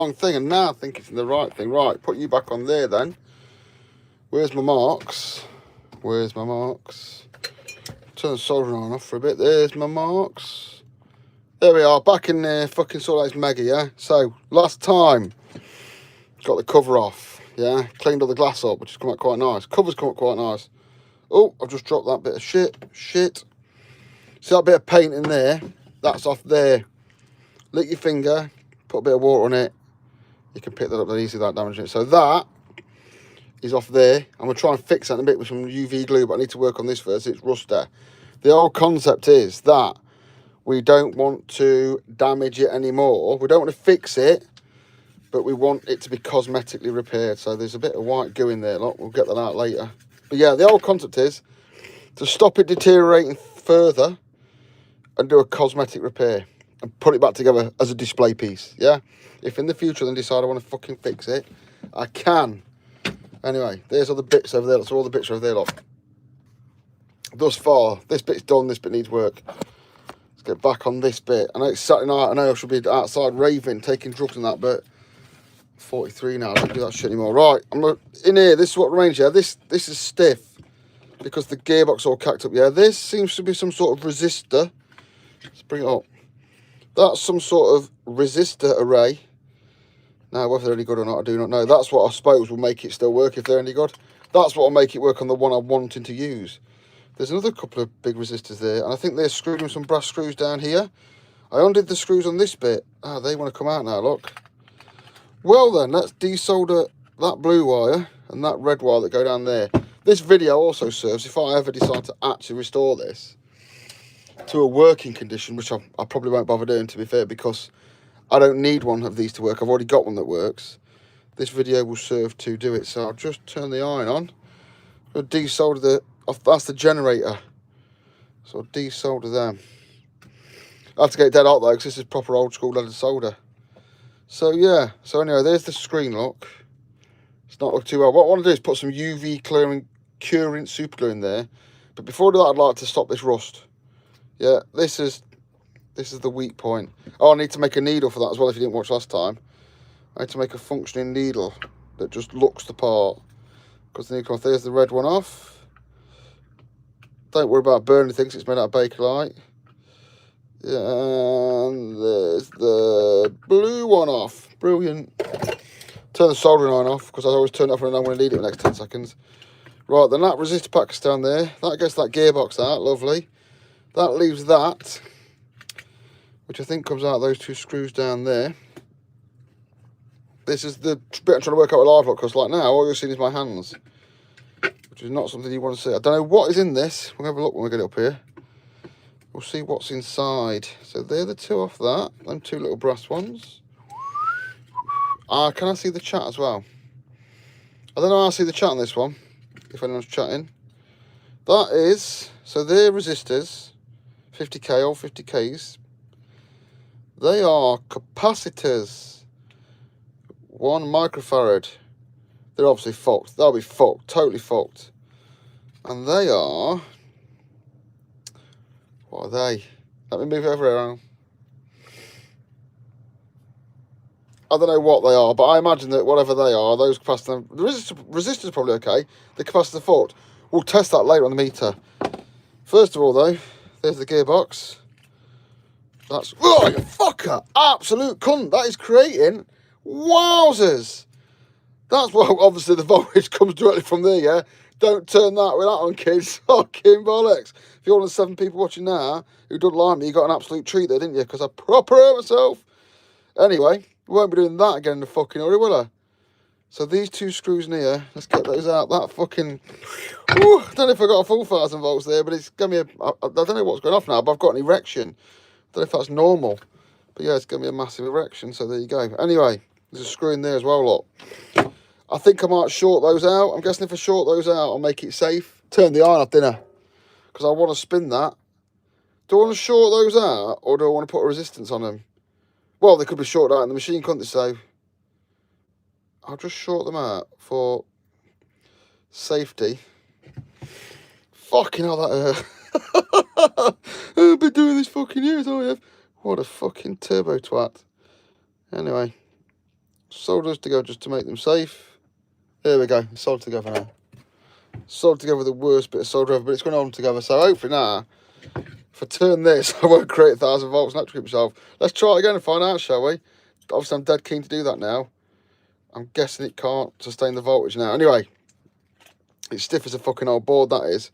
wrong thing, and now I think it's the right thing. Right, put you back on there then. Where's my marks? Where's my marks? Turn the soldering iron off for a bit. There's my marks. There we are, back in there. Fucking saw that megger, yeah? So, last time, got the cover off, yeah? Cleaned all the glass up, which has come out quite nice. Cover's come out quite nice. Oh, I've just dropped that bit of shit. See that bit of paint in there? That's off there. Lick your finger, put a bit of water on it. You can pick that up that easy without damaging it. So that is off there. I'm going to try and fix that in a bit with some UV glue, but I need to work on this first. It's rust there. The whole concept is that we don't want to damage it anymore. We don't want to fix it, but we want it to be cosmetically repaired. So there's a bit of white goo in there. Look, we'll get that out later. But yeah, the whole concept is to stop it deteriorating further and do a cosmetic repair and put it back together as a display piece, yeah? If in the future then decide I want to fucking fix it, I can. Anyway, there's all the bits over there. So all the bits are over there, look. Thus far, this bit's done, this bit needs work. Let's get back on this bit. I know it's Saturday night, I know I should be outside raving, taking drugs and that, but 43 now, I don't do that shit anymore. Right, in here, this is what remains, yeah? This is stiff because the gearbox all cacked up, yeah? This seems to be some sort of resistor. Let's bring it up. That's some sort of resistor array. Now, whether they're any good or not, I do not know. That's what I suppose will make it still work if they're any good. That's what will make it work on the one I'm wanting to use. There's another couple of big resistors there, and I think they're screwed with some brass screws down here. I undid the screws on this bit. Ah, they want to come out now, look. Well then, let's desolder that blue wire and that red wire that go down there. This video also serves, if I ever decide to actually restore this to a working condition, which I probably won't bother doing, to be fair, because I don't need one of these to work. I've already got one that works. This video will serve to do it. So I'll just turn the iron on. I'll desolder the... That's the generator. So I'll desolder them. I have to get it dead hot though, because this is proper old school leaded solder. So yeah. So anyway, there's the screen lock. It's not looking too well. What I want to do is put some UV curing super glue in there. But before I do that, I'd like to stop this rust. Yeah, this is the weak point. Oh, I need to make a needle for that as well if you didn't watch last time. I need to make a functioning needle that just looks the part. Because the needle, there's the red one off. Don't worry about burning things, it's made out of Bakelite. Yeah, and there's the blue one off. Brilliant. Turn the soldering iron off, because I always turn it off when I'm going to need it in the next 10 seconds. Right, then that resistor pack is down there. That gets that gearbox out, lovely. That leaves that, which I think comes out of those two screws down there. This is the bit I'm trying to work out with live lock, because like now, all you're seeing is my hands, which is not something you want to see. I don't know what is in this. We'll have a look when we get it up here. We'll see what's inside. So they're the two off that, them two little brass ones. Can I see the chat as well? I don't know how I see the chat on this one, if anyone's chatting. That is, so they're resistors, 50k, all 50ks. They are capacitors, 1 microfarad. They're obviously fucked. They'll be fucked, totally fucked. And they are, what are they? Let me move over here. I don't know what they are, but I imagine that whatever they are, those capacitor, the resistors are probably okay. The capacitor fault. We'll test that later on the meter. First of all, though, there's the gearbox. That's, oh, you fucker! Absolute cunt. That is creating wowzers. That's why obviously the voltage comes directly from there, yeah? Don't turn that with that on, kids. Fucking bollocks. If you're one of the 7 people watching now who don't like me, you got an absolute treat there, didn't you? Because I proper hurt myself. Anyway, we won't be doing that again in the fucking hurry, will I? So these two screws in here, let's get those out. That fucking... Whew, I don't know if I got a full 1,000 volts there, but it's going to be a... I don't know what's going off now, but I've got an erection. I don't know if that's normal. But yeah, it's going to be a massive erection, so there you go. Anyway, there's a screw in there as well, look. I think I might short those out. I'm guessing if I short those out, I'll make it safe. Turn the iron off, didn't I? Because I want to spin that. Do I want to short those out, or do I want to put a resistance on them? Well, they could be shorted out in the machine, couldn't they? So I'll just short them out for safety. Fucking hell, that hurt. I've been doing this fucking years, I have. What a fucking turbo twat. Anyway, Solders together just to make them safe. There we go, soldered together now. Soldered together with the worst bit of solder ever, but it's going to hold them together. So hopefully now, if I turn this, I won't create 1,000 volts and electrocute myself. Let's try it again and find out, shall we? Obviously, I'm dead keen to do that now. I'm guessing it can't sustain the voltage now. Anyway, it's stiff as a fucking old board, that is.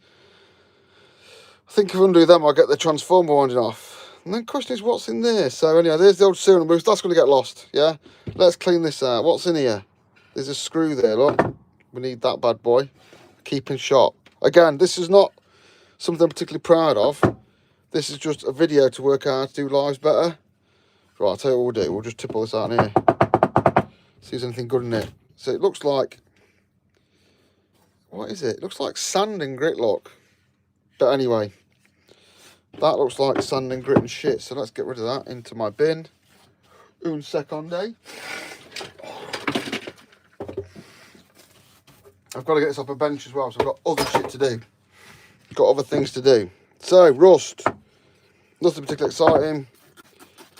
I think if I undo them, I'll get the transformer winding off. And then the question is, what's in there? So anyway, there's the old serial number. That's going to get lost, yeah? Let's clean this out. What's in here? There's a screw there, look. We need that bad boy. Keeping sharp. Again, this is not something I'm particularly proud of. This is just a video to work out how to do lives better. Right, I'll tell you what we'll do. We'll just tip all this out in here. See if there's anything good in it. So it looks like... What is it? It looks like sand and grit, look. But anyway, that looks like sand and grit and shit. So let's get rid of that into my bin. Un seconde. I've got to get this off a bench as well, so I've got other shit to do. Got other things to do. So, rust. Nothing particularly exciting.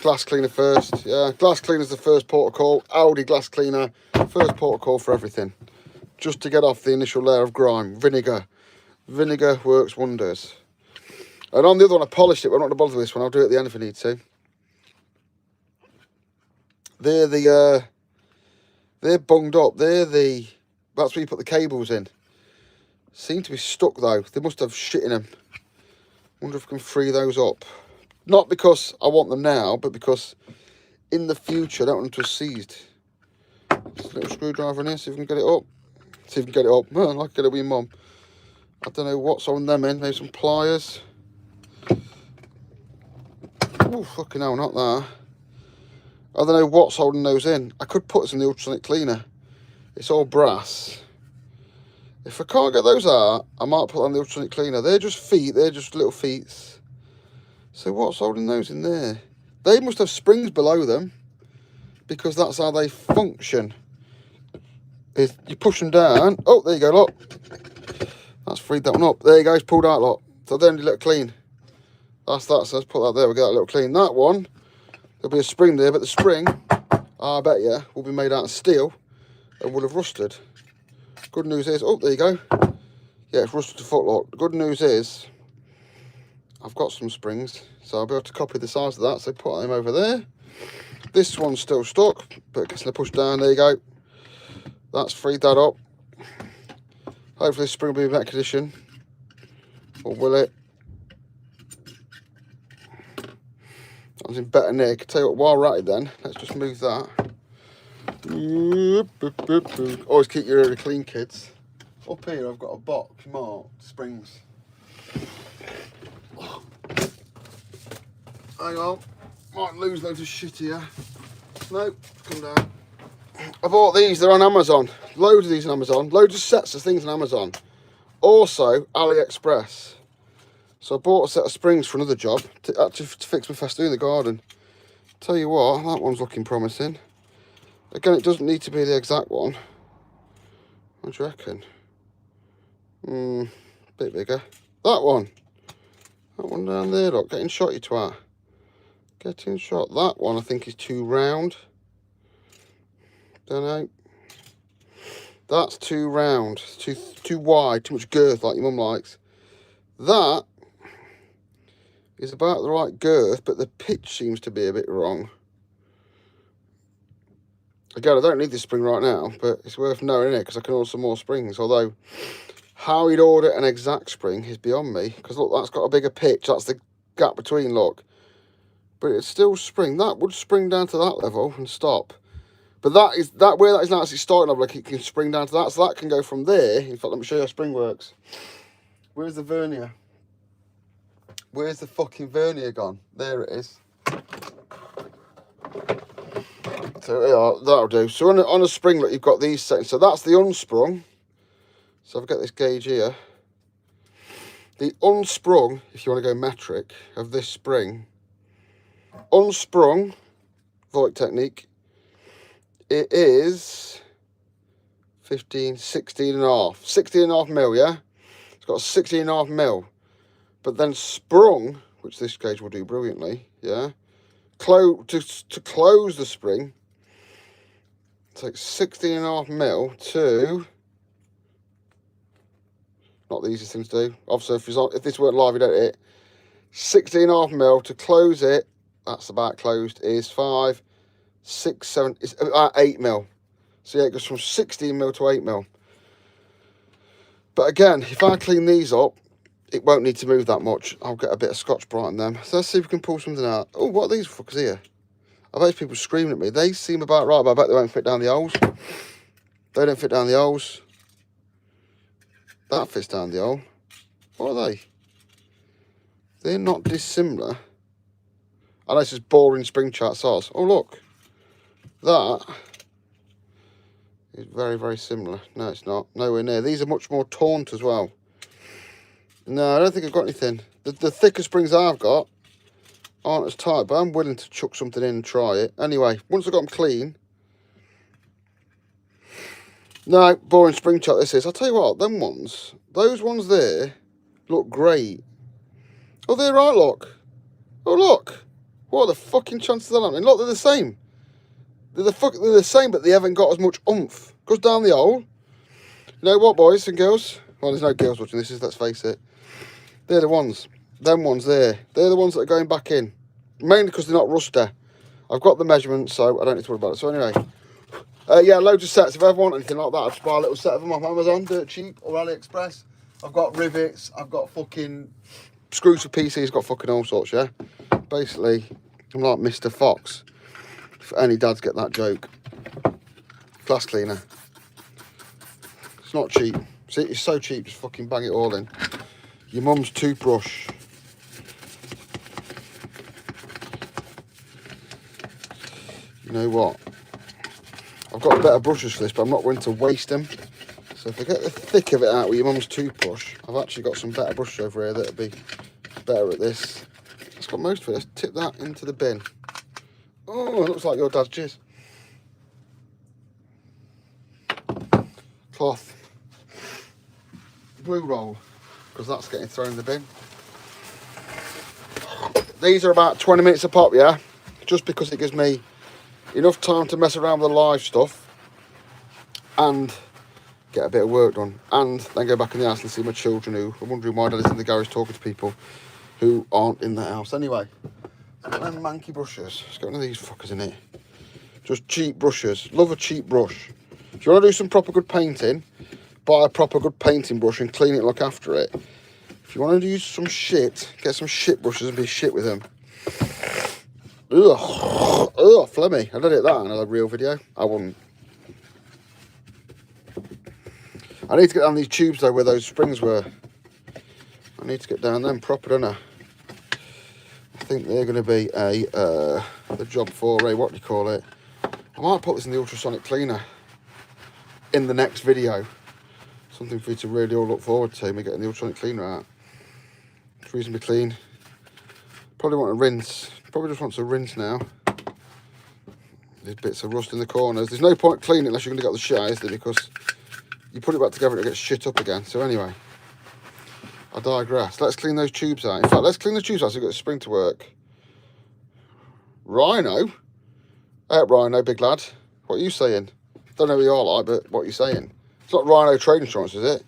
Glass cleaner first. Yeah, glass cleaner's the first port of call. Audi glass cleaner, first port of call for everything. Just to get off the initial layer of grime. Vinegar. Vinegar works wonders. And on the other one, I polished it, but I'm not going to bother with this one. I'll do it at the end if I need to. They're bunged up. That's where you put the cables in. Seem to be stuck though. They must have shit in them. Wonder if I can free those up. Not because I want them now, but because in the future I don't want them to have seized. Just a little screwdriver in here, see if we can get it up. See if we can get it up. Oh, I'd like to get it with your mum. I don't know what's on them in. Maybe some pliers. Oh, fucking hell, not that. I don't know what's holding those in. I could put this in the ultrasonic cleaner. It's all brass. If I can't get those out, I might put on the ultrasonic cleaner. They're just feet. They're just little feet. So what's holding those in there? They must have springs below them, because that's how they function. Is you push them down. Oh, there you go, look. That's freed that one up. There you go, it's pulled out, look. So they only look clean. That's that. So let's put that there. We'll get that little clean. That one, there'll be a spring there, but the spring, I bet you, will be made out of steel and will have rusted. Good news is, oh, there you go. Yeah, it's rusted to footlock. The good news is, I've got some springs, so I'll be able to copy the size of that. So put them over there. This one's still stuck, but it's going to push down. There you go. That's freed that up. Hopefully this spring will be in better condition. Or will it? That was in better nick. Tell you what, while we're at it then, let's just move that. Always keep your area clean, kids. Up here I've got a box marked springs. Hang on, might lose loads of shit here. No, come down. I bought these, they're on Amazon. Loads of these on Amazon. Loads of sets of things on Amazon. Also, AliExpress. So I bought a set of springs for another job to fix my festoon in the garden. Tell you what, that one's looking promising. Again, it doesn't need to be the exact one. What do you reckon? Bit bigger. That one. That one down there, look. Getting shot, you twat. Getting shot. That one, I think, is too round. Don't know. That's too round. Too wide. Too much girth, like your mum likes. That is about the right girth, but the pitch seems to be a bit wrong. Again, I don't need this spring right now, but it's worth knowing, innit? Because I can order some more springs. Although, how he'd order an exact spring is beyond me. Because look, that's got a bigger pitch. That's the gap between, look. But it's still spring. That would spring down to that level and stop. But where that is now actually starting off, like it can spring down to that. So that can go from there. In fact, let me show you how spring works. Where's the vernier? Where's the fucking vernier gone? There it is. So yeah, that'll do. So on a spring, look, you've got these settings. So that's the unsprung. So I've got this gauge here. The unsprung, if you want to go metric, of this spring. Unsprung, Voigt technique. It is 16 and a half. 16 and a half mil, yeah? It's got 16 and a half mil. But then sprung, which this gauge will do brilliantly, yeah? To close the spring, take 16.5 mil to, not the easiest thing to do. Obviously, if this weren't live, you don't hit 16.5 mil to close it. That's about closed. Is 5, 6, 7. It's about 8 mil. So yeah, it goes from 16 mil to 8 mil. But again, if I clean these up, it won't need to move that much. I'll get a bit of Scotch-Brite on them. So let's see if we can pull something out. Oh, what are these fuckers here? I bet people screaming at me. They seem about right, but I bet they won't fit down the holes. They don't fit down the holes. That fits down the hole. What are they? They're not dissimilar. I know this is boring spring chart size. Oh, look. That is very, very similar. No, it's not. Nowhere near. These are much more taunt as well. No, I don't think I've got anything. The thicker springs I've got aren't as tight, but I'm willing to chuck something in and try it. Anyway, once I've got them clean. No, boring spring chart this is. I'll tell you what, them ones, those ones there look great. Oh, they're right, look. Oh, look. What are the fucking chances of that happening? Look, they're the same. They're the same, but they haven't got as much oomph. Goes down the hole. You know what, boys and girls? Well, there's no girls watching this, let's face it. They're the ones. Them ones there. They're the ones that are going back in. Mainly because they're not rusty. I've got the measurements, so I don't need to worry about it. So anyway. Yeah, loads of sets. If I ever want anything like that, I'll just buy a little set of them off Amazon, dirt cheap, or AliExpress. I've got rivets. I've got fucking screws for PCs. Got fucking all sorts, yeah? Basically, I'm like Mr. Fox. If any dads get that joke. Glass cleaner. It's not cheap. See, it's so cheap, just fucking bang it all in. Your mum's toothbrush. You know what? I've got better brushes for this, but I'm not willing to waste them. So if I get the thick of it out with your mum's toothbrush, I've actually got some better brushes over here that'll be better at this. It's got most of it. Let's tip that into the bin. Oh, it looks like your dad's jizz. Cloth. Blue roll, because that's getting thrown in the bin. These are about 20 minutes a pop, yeah? Just because it gives me enough time to mess around with the live stuff and get a bit of work done, and then go back in the house and see my children who are wondering why Dad is in the garage talking to people who aren't in the house. Anyway, got them manky brushes. Let's get one of these fuckers in here. Just cheap brushes. Love a cheap brush. If you want to do some proper good painting, buy a proper good painting brush and clean it and look after it. If you want to use some shit, get some shit brushes and be shit with them. Ugh, ugh, Flemmy. I'd edit that in a real video. I wouldn't. I need to get down these tubes though where those springs were. I need to get down them proper, don't I? I think they're going to be the job for a, what do you call it? I might put this in the ultrasonic cleaner in the next video. Something for you to really all look forward to, me getting the ultrasonic cleaner out. It's reasonably clean. Probably want to rinse. Probably just want to rinse now. There's bits of rust in the corners. There's no point cleaning unless you're going to get the shit out, is there? Because you put it back together and it gets shit up again. So anyway, I digress. Let's clean those tubes out. In fact, let's clean the tubes out so we get the spring to work. Rhino? Hey, Rhino, big lad. What are you saying? Don't know who you are like, but what are you saying? It's not Rhino trade insurance, is it?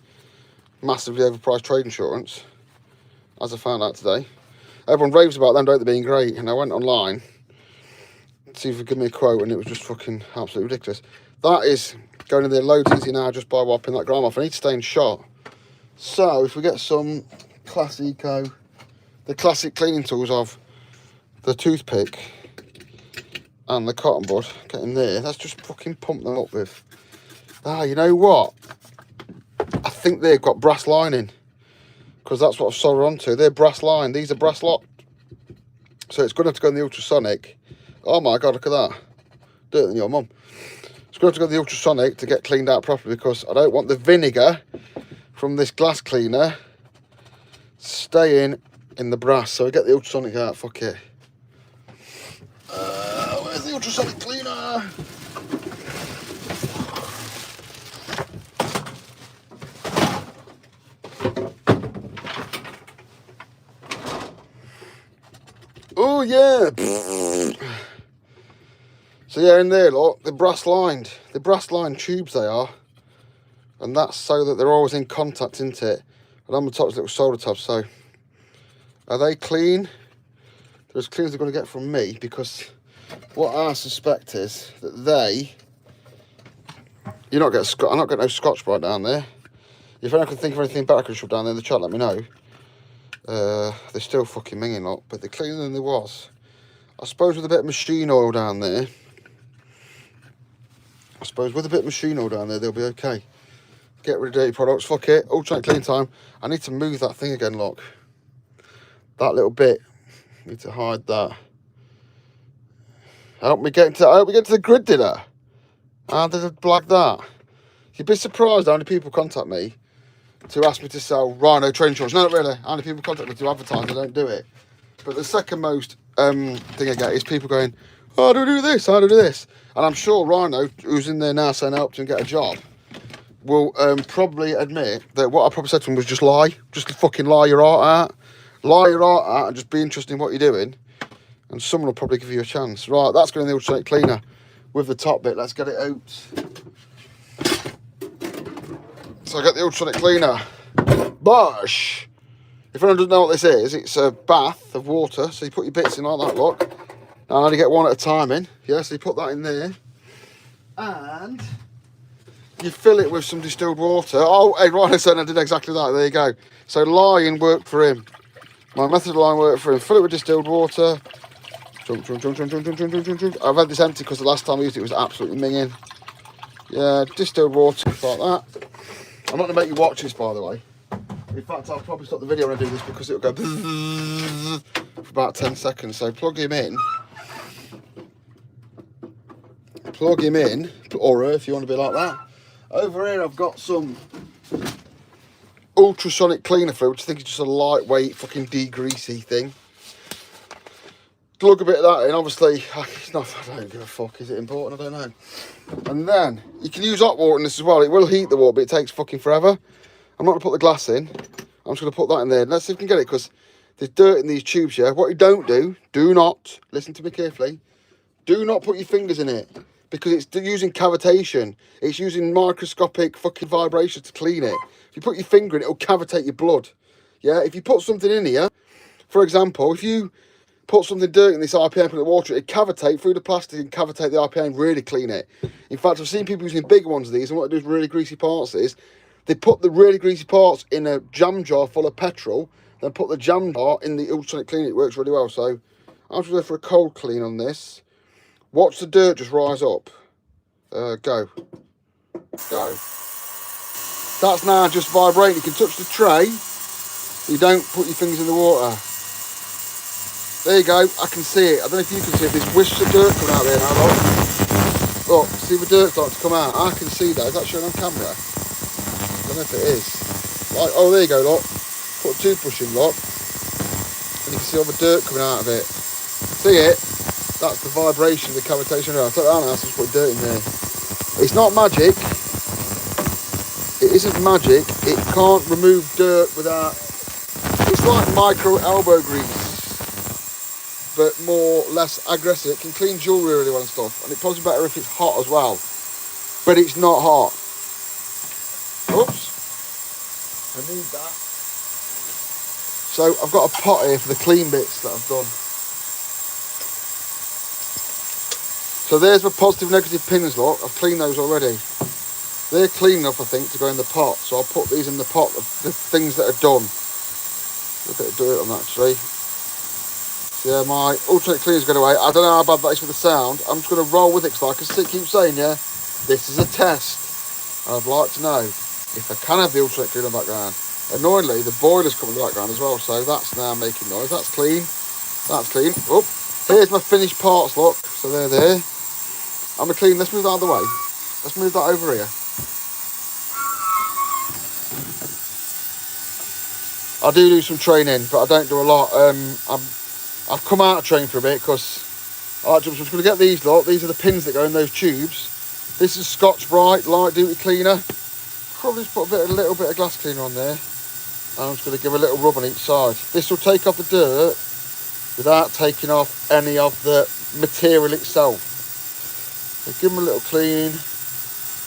Massively overpriced trade insurance, as I found out today. Everyone raves about them, don't they, being great? And I went online to see if they could give me a quote, and it was just fucking absolutely ridiculous. That is going in there loads easy now just by wiping that grime off. I need to stay in shot. So if we get some the classic cleaning tools of the toothpick and the cotton bud, get in there. Let's just fucking pump them up with. Ah, you know what? I think they've got brass lining, because that's what I've soldered onto. They're brass line. These are brass locked. So it's going to have to go in the ultrasonic. Oh my God, look at that. Dirt than your mum. It's going to have to go in the ultrasonic to get cleaned out properly, because I don't want the vinegar from this glass cleaner staying in the brass. So we get the ultrasonic out. Fuck it. Where's the ultrasonic cleaner? Oh yeah. So yeah, in there, look, they're brass lined tubes they are, and that's so that they're always in contact, isn't it? And on the top's little solder tabs. So are they clean? They're as clean as they're going to get from me, because what I suspect is that I'm not getting no Scotch Brite down there. If anyone can think of anything better I can shove down there in the chat, let me know. They're still fucking minging up, but they're cleaner than they was. I suppose with a bit of machine oil down there, they'll be okay. Get rid of dirty products, fuck it, ultrasonic clean time. I need to move that thing again, look. That little bit, need to hide that. Help me get to the grid, did I? How did I blag that? You'd be surprised how many people contact me to ask me to sell Rhino train shorts. No, not really. How many people contact me to advertise? I don't do it. But the second most thing I get is people going, oh, how do I do this? How do I do this? And I'm sure Rhino, who's in there now saying help him get a job, will probably admit that what I probably said to him was just lie. Just to fucking lie your heart out. Lie your heart out and just be interested in what you're doing. And someone will probably give you a chance. Right, that's going in the ultrasonic cleaner with the top bit. Let's get it out. So I got the ultrasonic cleaner. Bosh! If anyone doesn't know what this is, it's a bath of water. So you put your bits in like that, look. Now I only get one at a time in. Yeah, so you put that in there. And you fill it with some distilled water. Oh, hey, Ryan said I did exactly that. There you go. So lying worked for him. My method of lying worked for him. Fill it with distilled water. I've had this empty because the last time I used it was absolutely minging. Yeah, distilled water like that. I'm not going to make you watch this, by the way. In fact, I'll probably stop the video when I do this because it'll go for about 10 seconds. So plug him in. Or if you want to be like that. Over here I've got some ultrasonic cleaner fluid, which I think is just a lightweight fucking degreasy thing. Plug a bit of that in, obviously. It's not, I don't give a fuck, is it important? I don't know. And then you can use hot water in this as well. It will heat the water, but it takes fucking forever. I'm not going to put the glass in. I'm just going to put that in there. Let's see if we can get it, because there's dirt in these tubes here. What you don't do not, listen to me carefully, do not put your fingers in it, because it's using cavitation. It's using microscopic fucking vibration to clean it. If you put your finger in it, it'll cavitate your blood. Yeah, if you put something in here, for example, if you put something dirty in this RPM, put the water, it cavitate through the plastic and cavitate the RPM, really clean it. In fact, I've seen people using bigger ones of these, and what they do with really greasy parts is, they put the really greasy parts in a jam jar full of petrol, then put the jam jar in the ultrasonic cleaner. It works really well. So I'm just going for a cold clean on this. Watch the dirt just rise up. Go. That's now just vibrating. You can touch the tray. You don't put your fingers in the water. There you go. I can see it. I don't know if you can see it. There's wisps of dirt coming out there now, look. Look, see the dirt starting to come out. I can see that. Is that showing on camera? I don't know if it is. Like, oh, there you go, look. Put a toothbrush in, look. And you can see all the dirt coming out of it. See it? That's the vibration, the cavitation. I'll take that out now, so just put dirt in there. It's not magic. It isn't magic. It can't remove dirt without... It's like micro elbow grease, but less aggressive. It can clean jewellery really well and stuff. And it's probably better if it's hot as well. But it's not hot. Oops. I need that. So I've got a pot here for the clean bits that I've done. So there's the positive negative pins, look. I've cleaned those already. They're clean enough, I think, to go in the pot. So I'll put these in the pot, the things that are done. A bit of dirt on that, actually. So yeah, my ultrasonic cleaner's going away. I don't know how bad that is with the sound. I'm just going to roll with it, because like I keep saying, yeah, this is a test. I'd like to know if I can have the ultrasonic cleaner in the background. Annoyingly, the boiler's coming in the background as well, so that's now making noise. That's clean. That's clean. Oh, here's my finished parts, look. So they're there. I'm going to clean. Let's move that out of the way. Let's move that over here. I do some training, but I don't do a lot. I've come out of training for a bit because I'm just going to get these lot. These are the pins that go in those tubes. This is Scotch Brite light duty cleaner. Probably just put a little bit of glass cleaner on there. And I'm just going to give a little rub on each side. This will take off the dirt without taking off any of the material itself. So give them a little clean.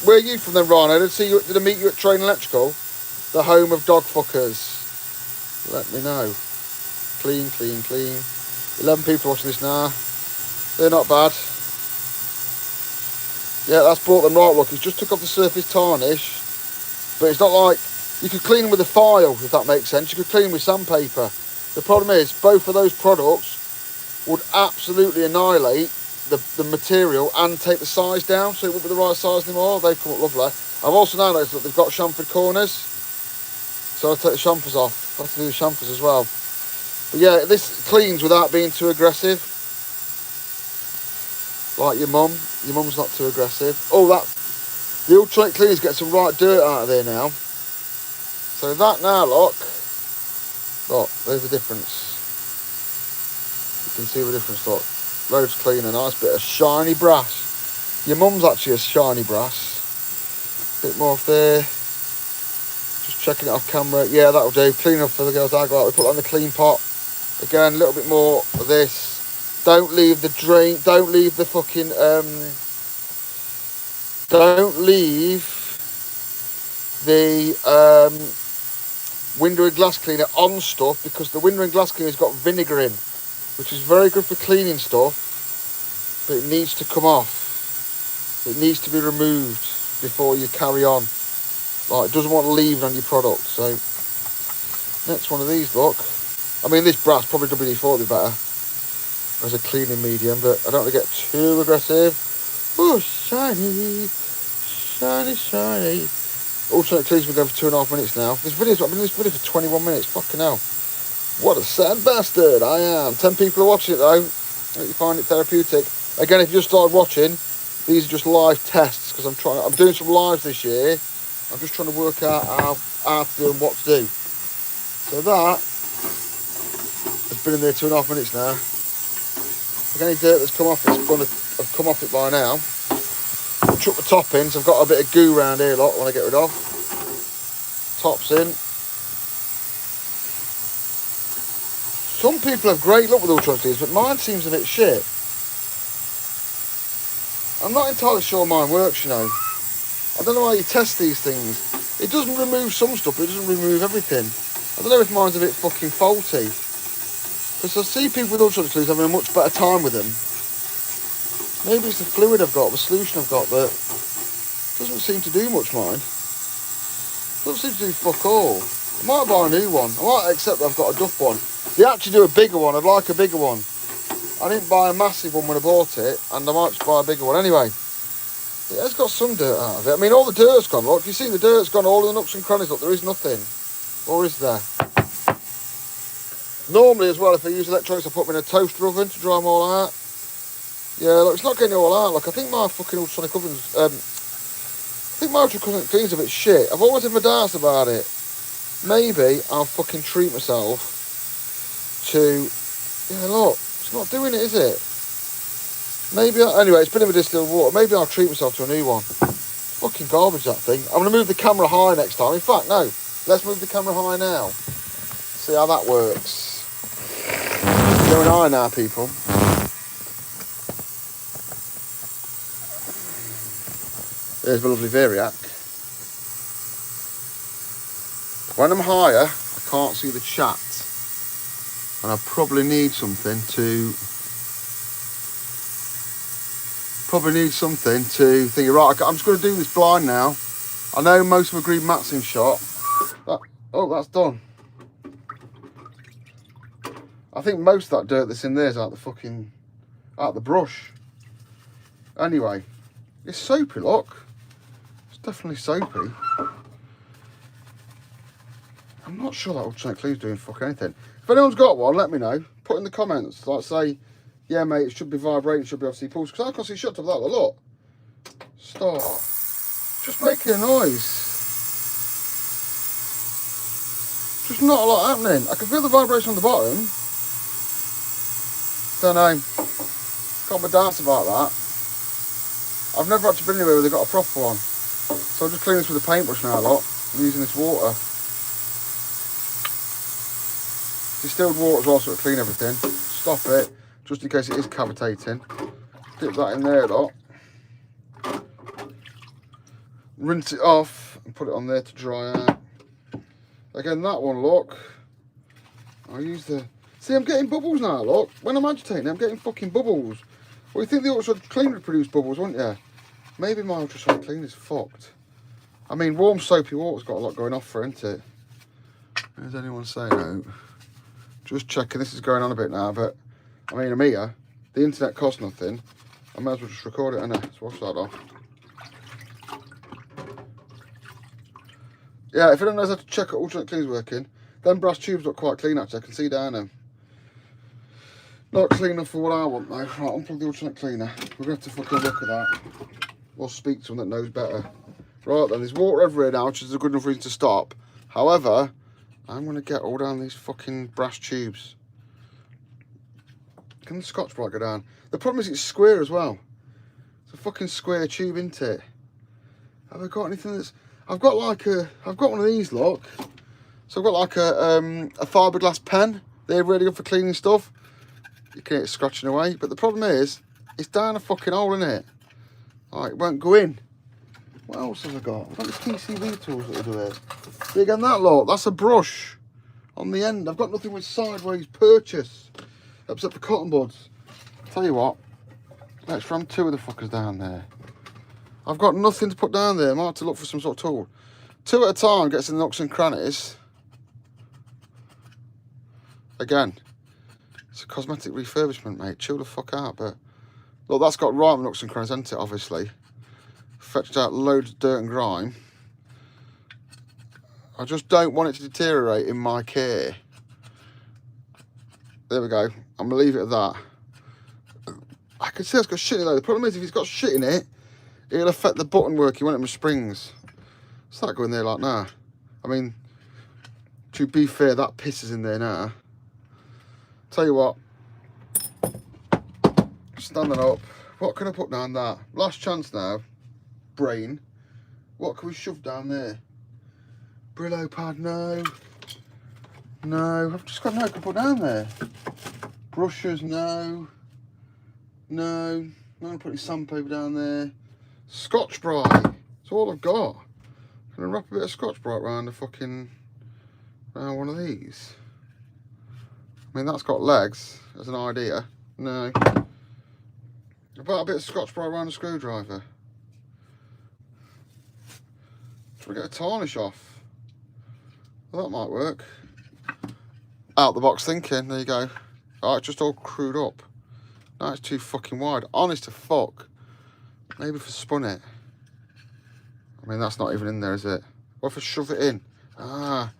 Where are you from then, Rhino? Did I meet you at Train Electrical? The home of dog fuckers. Let me know. Clean, clean, clean. 11 people watching this now. They're not bad. Yeah, that's brought them right, look. He's just took off the surface tarnish. But it's not like... You could clean them with a file, if that makes sense. You could clean them with sandpaper. The problem is, both of those products would absolutely annihilate the material and take the size down, so it wouldn't be the right size anymore. They've come up lovely. I've also now noticed that they've got chamfered corners. So I'll take the chamfers off. I'll have to do the chamfers as well. But yeah, this cleans without being too aggressive. Like your mum. Your mum's not too aggressive. Oh, the Ultrasonic cleaners get some right dirt out of there now. So that now, look, there's the difference. You can see the difference, look. Loads cleaner, nice bit of shiny brass. Your mum's actually a shiny brass. Bit more off there. Just checking it off camera. Yeah, that'll do. Clean up for the girls I go out. We put that in the clean pot. Again, a little bit more of this. Don't leave the drain. Don't leave the fucking. Don't leave the window and glass cleaner on stuff, because the window and glass cleaner's got vinegar in, which is very good for cleaning stuff, but it needs to come off. It needs to be removed before you carry on. Like, it doesn't want to leave it on your product. So, next one of these, look. I mean, this brass, probably WD-40 would be better as a cleaning medium, but I don't want to get too aggressive. Oh, shiny, shiny, shiny. Ultrasonic clean's been going for 2.5 minutes now. I've been in this video for 21 minutes. Fucking hell. What a sad bastard I am. 10 people are watching it though. I hope you find it therapeutic. Again, if you just started watching, these are just live tests, because I'm doing some lives this year. I'm just trying to work out how to do and what to do. So that has been in there 2.5 minutes now. If any dirt that's come off it's going to have come off it by now. I'll chuck the top in, so I've got a bit of goo around here, lot, I want to get rid of. Top's in. Some people have great luck with Ultrasonic, but mine seems a bit shit. I'm not entirely sure mine works, you know. I don't know how you test these things. It doesn't remove some stuff, but it doesn't remove everything. I don't know if mine's a bit fucking faulty. Because I see people with Ultrasonic having a much better time with them. Maybe it's the fluid I've got, the solution I've got, that doesn't seem to do much, mine. Doesn't seem to do fuck all. I might buy a new one. I might accept that I've got a duff one. They actually do a bigger one. I'd like a bigger one. I didn't buy a massive one when I bought it, and I might just buy a bigger one anyway. It has got some dirt out of it. I mean, all the dirt's gone. Look, you see the dirt's gone, all the nooks and crannies. Look, there is nothing. Or is there? Normally as well, if I use electronics, I put them in a toaster oven to dry them all out. Yeah, look, it's not getting it all out. Look, I think my fucking Ultrasonic ovens, I think my Ultrasonic clean's a bit shit. I've always had my doubts about it. Maybe I'll fucking treat myself to, yeah, look, it's not doing it, is it? Maybe, anyway, it's been in with distilled water. Maybe I'll treat myself to a new one. Fucking garbage, that thing. I'm going to move the camera high next time. In fact, no, let's move the camera high now. See how that works. It's going high now, people. There's my lovely Variac. When I'm higher, I can't see the chat. And I probably need something to think, right, I'm just going to do this blind now. I know most of them agree Matt's in shot. Oh, that's done. I think most of that dirt that's in there is out the brush. Anyway, it's soapy, look. It's definitely soapy. I'm not sure that Ultrasonic clean's doing fuck anything. If anyone's got one, let me know. Put in the comments. Like, say, yeah, mate, it should be vibrating, it should be obviously pulse. Because I can't see shut up that. Look. Stop. Just making a noise. Just not a lot happening. I can feel the vibration on the bottom. Don't know. Can't be daft about that. I've never actually been anywhere where they've got a proper one. So I'll just clean this with a paintbrush now, lot. I'm using this water. Distilled water as well, so it'll clean everything. Stop it, just in case it is cavitating. Dip that in there, lot. rinse it off and put it on there to dry out. Again, that one, look. I use the... See, I'm getting bubbles now, look. When I'm agitating, I'm getting fucking bubbles. Well, you think the Ultrasonic cleaner would produce bubbles, wouldn't you? Maybe my Ultrasonic cleaner's fucked. I mean, warm soapy water's got a lot going off for it, isn't it? Does anyone say no? Just checking, this is going on a bit now, but... I mean, I'm here. The internet costs nothing. I might as well just record it, innit? Let's wash that off. Yeah, if anyone knows how to check out Ultrasonic cleaner's working, them brass tubes look quite clean, actually. I can see down them. Not clean enough for what I want, though. Right, unplug the Ultrasonic cleaner. We're going to have to fucking look at that. Or speak to someone that knows better. Right then, there's water everywhere now, which is a good enough reason to stop. However, I'm going to get all down these fucking brass tubes. Can the Scotch Brite go down? The problem is it's square as well. It's a fucking square tube, isn't it? Have I got anything that's... I've got like a... I've got one of these, look. So I've got like a fiberglass pen. They're really good for cleaning stuff. You can hear it scratching away. But the problem is, it's down a fucking hole, isn't it? Like, it won't go in. What else have I got? I've got the PCB tools that will do it. See, again, that lot, that's a brush on the end. I've got nothing with sideways purchase. Except for cotton buds. Tell you what, let's ram 2 of the fuckers down there. I've got nothing to put down there. I might have to look for some sort of tool. 2 at a time gets in the nooks and crannies. Again, it's a cosmetic refurbishment, mate. Chill the fuck out. But look, that's got right nooks and crannies, hasn't it? Obviously, fetched out loads of dirt and grime. I just don't want it to deteriorate in my care. There we go. I'm gonna leave it at that. I can see it's got shit in it though. The problem is if it's got shit in it, it'll affect the button work. You want it with springs. What's that going there like now? I mean, to be fair, that pisses in there now. Tell you what, standing up. What can I put down that? Last chance now. Brain. What can we shove down there? Brillo pad, no. No, I've just got no to put down there. Brushes, no. No. I'm going to put any sandpaper down there. Scotch Brite. That's all I've got. Can I wrap a bit of Scotch Brite around around one of these? I mean, that's got legs, as an idea. No. About a bit of Scotch Brite around a screwdriver. Should we get a tarnish off? Well, that might work. Out the box thinking, there you go. Oh, it's just all crewed up. No, it's too fucking wide. Honest to fuck. Maybe if I spun it. I mean, that's not even in there, is it? What if I shove it in? Ah.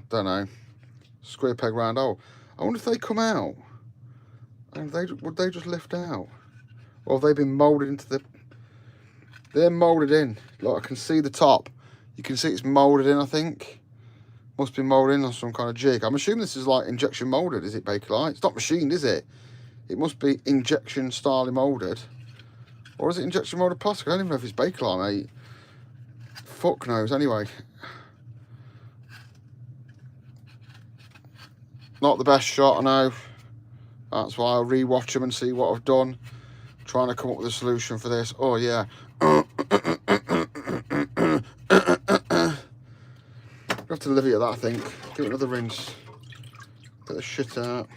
Don't know. Square peg round hole. I wonder if they come out. And would they just lift out? Or have they been moulded into the... They're moulded in. Like, I can see the top. You can see it's moulded in, I think. Must be moulded in on some kind of jig. I'm assuming this is like injection moulded, is it, Bakelite? It's not machined, is it? It must be injection style moulded. Or is it injection moulded plastic? I don't even know if it's Bakelite, mate. Fuck knows, anyway. Not the best shot, I know. That's why I'll re-watch them and see what I've done. Trying to come up with a solution for this. Oh, yeah. Have to leave it at that, I think. Give it another rinse. Get the shit out.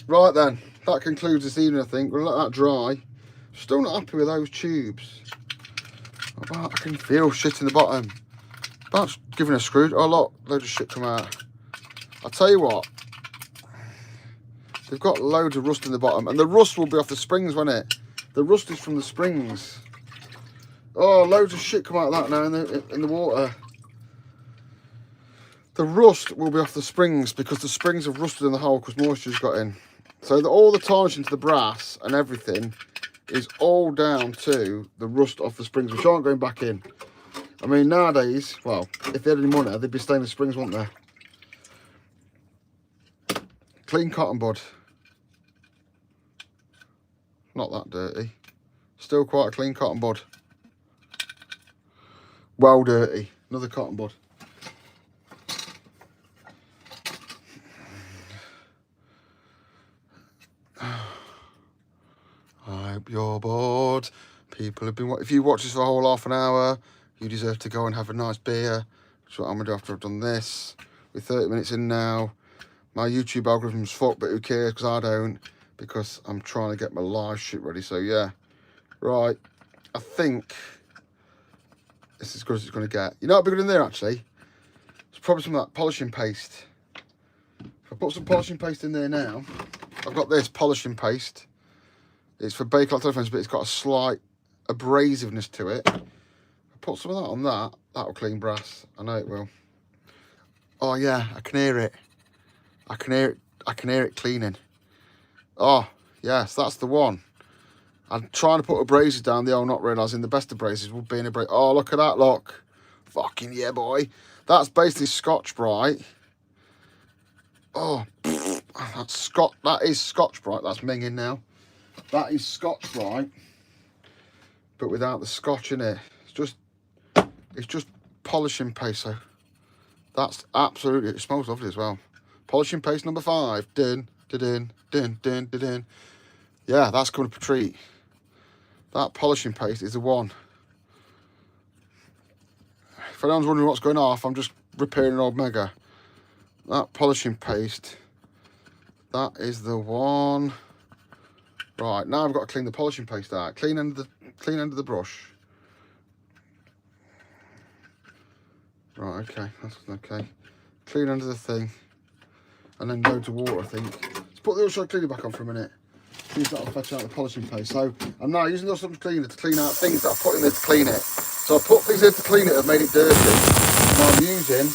Right then, that concludes this evening, I think. We'll let that dry. Still not happy with those tubes. I can feel shit in the bottom. That's giving a screw. Oh, look, loads of shit come out. I'll tell you what. They've got loads of rust in the bottom, and the rust will be off the springs, won't it? The rust is from the springs. Oh, loads of shit come out of that now in the water. The rust will be off the springs because the springs have rusted in the hole because moisture's got in. So all the tarnish into the brass and everything is all down to the rust off the springs, which aren't going back in. I mean, nowadays, well, if they had any money, they'd be staying in springs, wouldn't they? Clean cotton bud. Not that dirty. Still quite a clean cotton bud. Well dirty. Another cotton bud. hope you're bored. People have been... If you watch this for a whole half an hour, you deserve to go and have a nice beer. That's what I'm going to do after I've done this. We're 30 minutes in now. My YouTube algorithm's fucked, but who cares? Because I don't. Because I'm trying to get my live shit ready. So, yeah. Right. I think this is as good as it's going to get. You know what would be good in there, actually? It's probably some of that polishing paste. If I put some polishing paste in there now, I've got this polishing paste. It's for bakelite telephones, but it's got a slight abrasiveness to it. I put some of that on that. That'll clean brass. I know it will. Oh yeah, I can hear it. I can hear it. I can hear it cleaning. Oh yes, that's the one. I'm trying to put abrasives down the old, not realising the best abrasives would be an abrasive. Oh, look at that, look. Fucking yeah, boy. That's basically Scotch Brite. Oh, that is Scotch Brite. That's minging now. That is Scotch Brite, but without the scotch in it. It's just polishing paste. So that's absolutely, it smells lovely as well. Polishing paste number 5. Dun, dun, dun, dun, dun, dun, dun. Yeah, that's coming up a treat. That polishing paste is the one. If anyone's wondering what's going off, I'm just repairing an old megger. That polishing paste, that is the one. Right, now I've got to clean the polishing paste out. Clean end of the brush. Right, okay, that's okay. Clean under the thing. And then loads of water, I think. Let's put the Ultrasonic cleaner back on for a minute. See if that'll fetch out the polishing paste. So I'm now using the Ultrasonic cleaner to clean out things that I put in there to clean it. So I put things in to clean it, I've made it dirty. Now I'm using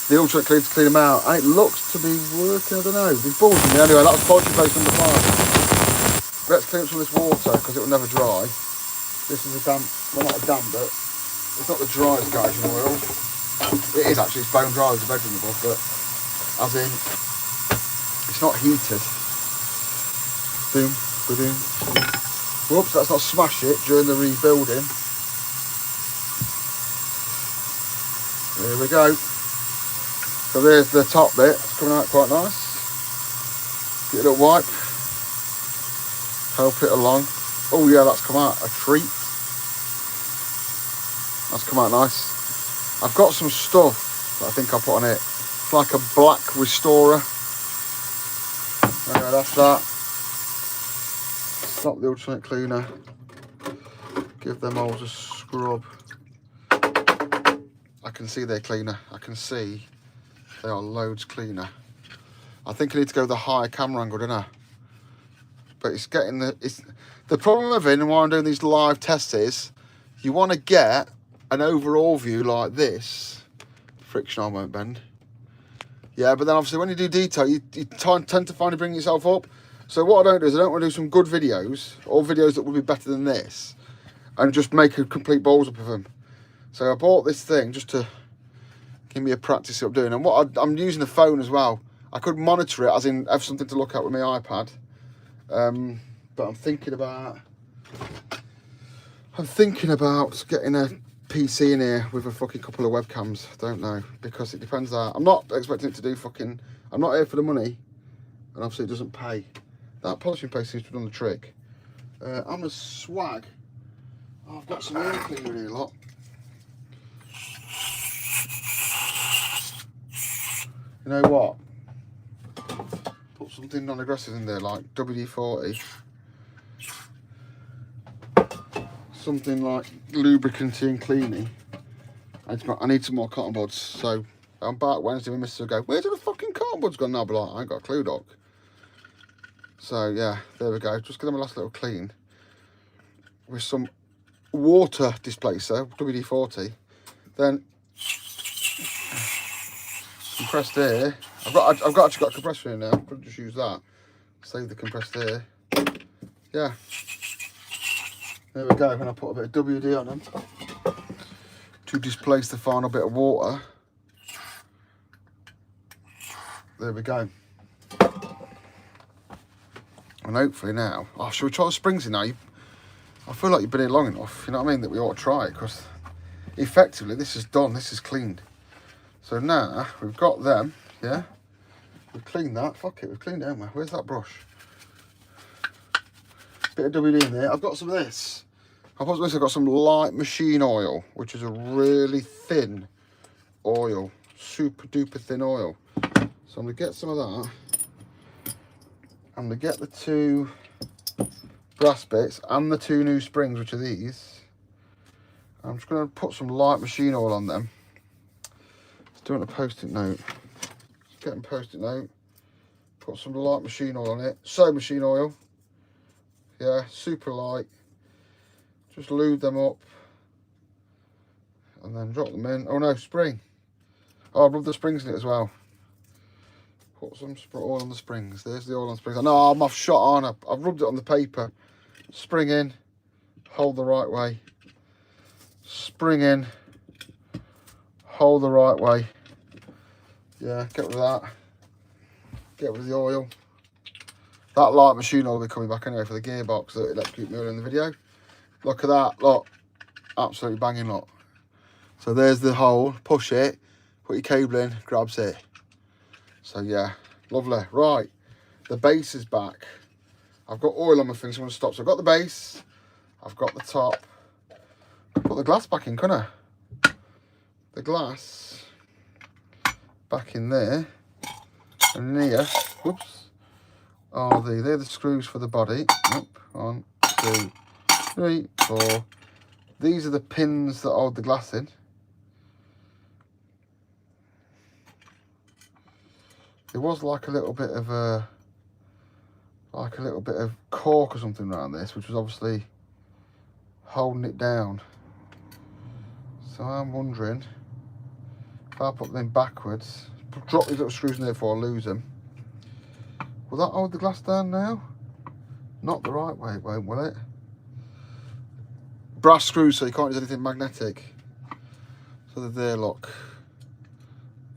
the Ultrasonic cleaner to clean them out. And it looks to be working, I don't know. There's balls in there. Anyway, that was polishing paste number 5. Let's clean up some of this water because it will never dry. This is a damp, well not a damp, but it's not the driest gouge in the world. It is actually, it's bone dry as a bedroom above, but as in, it's not heated. Boom, boom, boom. Whoops, let's not smash it during the rebuilding. There we go. So there's the top bit, it's coming out quite nice. Get a little wipe. Help it along. Oh yeah, that's come out a treat. That's come out nice. I've got some stuff that I think I'll put on it. It's like a black restorer. Okay, that's that. Stop the Ultrasonic cleaner. Give them all a scrub. I can see they're cleaner. I can see they are loads cleaner. I think I need to go the higher camera angle, don't I? But it's getting the problem of it and why I'm doing these live tests is you want to get an overall view like this. Friction arm won't bend. Yeah, but then obviously when you do detail, you tend to finally bring yourself up. So what I don't do is I don't want to do some good videos or videos that would be better than this and just make a complete balls up of them. So I bought this thing just to give me a practice of doing. And what I'm using the phone as well. I could monitor it as in have something to look at with my iPad. But I'm thinking about getting a PC in here with a fucking couple of webcams. Don't know, because it depends. I'm not expecting it to do fucking. I'm not here for the money, and obviously it doesn't pay. That polishing paste seems to have done the trick. I'm a swag. Oh, I've got some air cleaner in here, lot. You know what? Put something non-aggressive in there, like WD-40. Something like lubricant and cleaning. I need some more cotton buds. So I'm back Wednesday with Mr. Go, where did the fucking cotton buds gone now? But like, I ain't got a clue, doc. So yeah, there we go. Just give them a last little clean with some water displacer, WD-40. Then compressed air. I've actually got a compressor in now. I'll just use that. Save the compressed air. Yeah. There we go. And I put a bit of WD on them to displace the final bit of water. There we go. And hopefully now, oh, shall we try the springs in now? I feel like you've been here long enough, you know what I mean, that we ought to try it, because effectively this is done, this is cleaned. So now we've got them, yeah? We've cleaned that, fuck it, we've cleaned it, haven't we? Where's that brush? Bit of WD in there. I've got some of this. I've also got some light machine oil, which is a really thin oil, super duper thin oil. So I'm gonna get some of that. I'm gonna get the 2 brass bits and the 2 new springs, which are these. I'm just gonna put some light machine oil on them. Just doing a post-it note. Just getting post-it note. Put some light machine oil on it. So machine oil. Yeah, super light. Just lube them up. And then drop them in. Oh no, spring. Oh, I've rubbed the springs in it as well. Put some oil on the springs. There's the oil on the springs. No, I'm off shot on. I've rubbed it on the paper. Spring in. Hold the right way. Spring in. Hold the right way. Yeah, get rid of that. Get rid of the oil. That light machine oil will be coming back anyway for the gearbox that electrocute me earlier in the video. Look at that, look. Absolutely banging, look. So there's the hole. Push it. Put your cable in. Grabs it. So yeah, lovely. Right, the base is back. I've got oil on my things, so I'm going to stop. So I've got the base. I've got the top. Put the glass back in, couldn't I? The glass back in there. And in here, whoops, they're the screws for the body. Yep. 1, 2, 3, 4. These are the pins that hold the glass in. There was like a little bit of cork or something around this, which was obviously holding it down. So I'm wondering if I put them in backwards, drop these little screws in there before I lose them. Will that hold the glass down now? Not the right way, it won't, will it? Brass screws, so you can't use anything magnetic. So they're there, look.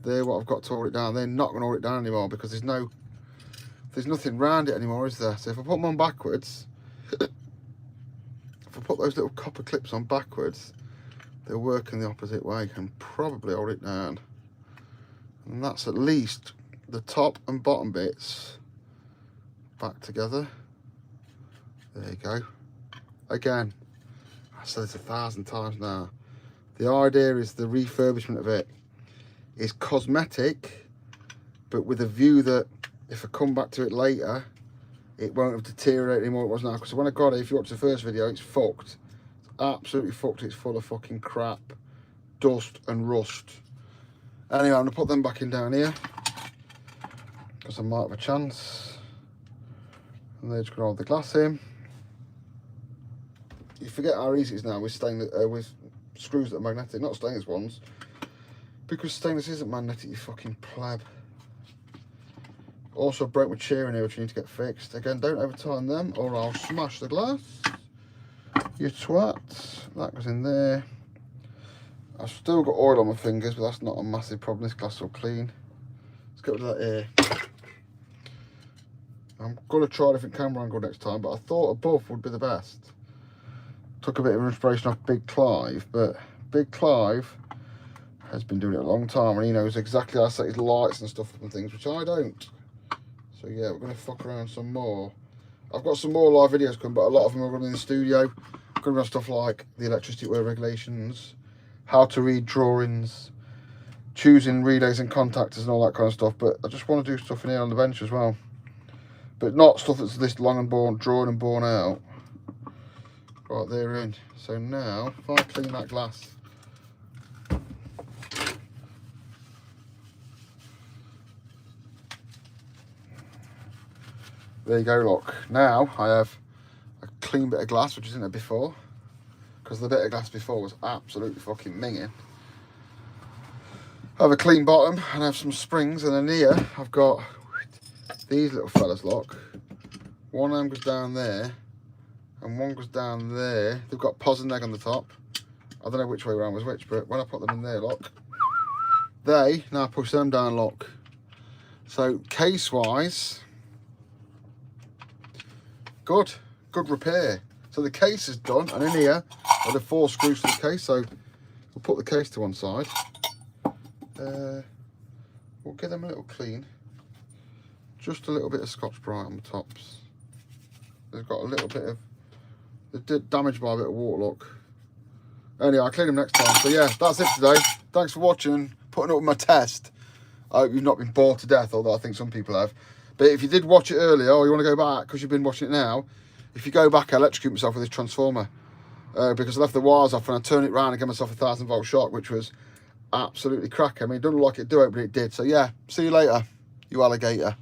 They're what I've got to hold it down. They're not going to hold it down anymore because there's nothing round it anymore, is there? So if I put them on backwards, if I put those little copper clips on backwards, they'll work in the opposite way and probably hold it down. And that's at least the top and bottom bits back together. There you go. Again, I've said this 1,000 times now. The idea is the refurbishment of it is cosmetic, but with a view that if I come back to it later, it won't have deteriorated anymore than it was now. Because when I got it, if you watch the first video, it's fucked. It's absolutely fucked. It's full of fucking crap, dust and rust. Anyway, I'm gonna put them back in down here because I might have a chance. And they're just gonna hold the glass in. You forget how easy it is now with stainless, with screws that are magnetic, not stainless ones. Because stainless isn't magnetic, you fucking pleb. Also broke my chair in here, which you need to get fixed. Again, don't overturn them or I'll smash the glass. You twat. That goes in there. I've still got oil on my fingers, but that's not a massive problem. This glass will clean. Let's get rid of that here. I'm going to try a different camera angle next time, but I thought above would be the best. Took a bit of inspiration off Big Clive, but Big Clive has been doing it a long time and he knows exactly how to set his lights and stuff up and things, which I don't. So yeah, we're going to fuck around some more. I've got some more live videos coming, but a lot of them are running in the studio. Going to run stuff like the electricity wear regulations, how to read drawings, choosing relays and contactors and all that kind of stuff. But I just want to do stuff in here on the bench as well. But not stuff that's this long and drawn and borne out. Right, they're in. So now, if I clean that glass. There you go, look. Now I have a clean bit of glass, which isn't there before. Because the bit of glass before was absolutely fucking minging. I have a clean bottom and I have some springs, and then here I've got these little fellas, look. One of them goes down there and one goes down there. They've got pos and neg on the top. I don't know which way around was which, but when I put them in there, look, they now push them down, look. So case wise, good repair. So the case is done, and in here are the 4 screws to the case. So we'll put the case to one side. We'll give them a little clean. Just a little bit of Scotch Brite on the tops. They've got a little bit of They're damaged by a bit of water, look. Anyway, I'll clean them next time. So yeah, that's it today. Thanks for watching, putting up with my test. I hope you've not been bored to death, although I think some people have. But if you did watch it earlier, or you want to go back because you've been watching it now, if you go back, I electrocute myself with this transformer. Because I left the wires off and I turned it round and gave myself a 1000-volt shock, which was absolutely cracking. I mean, it doesn't look like it do it, but it did. So yeah, see you later, you alligator.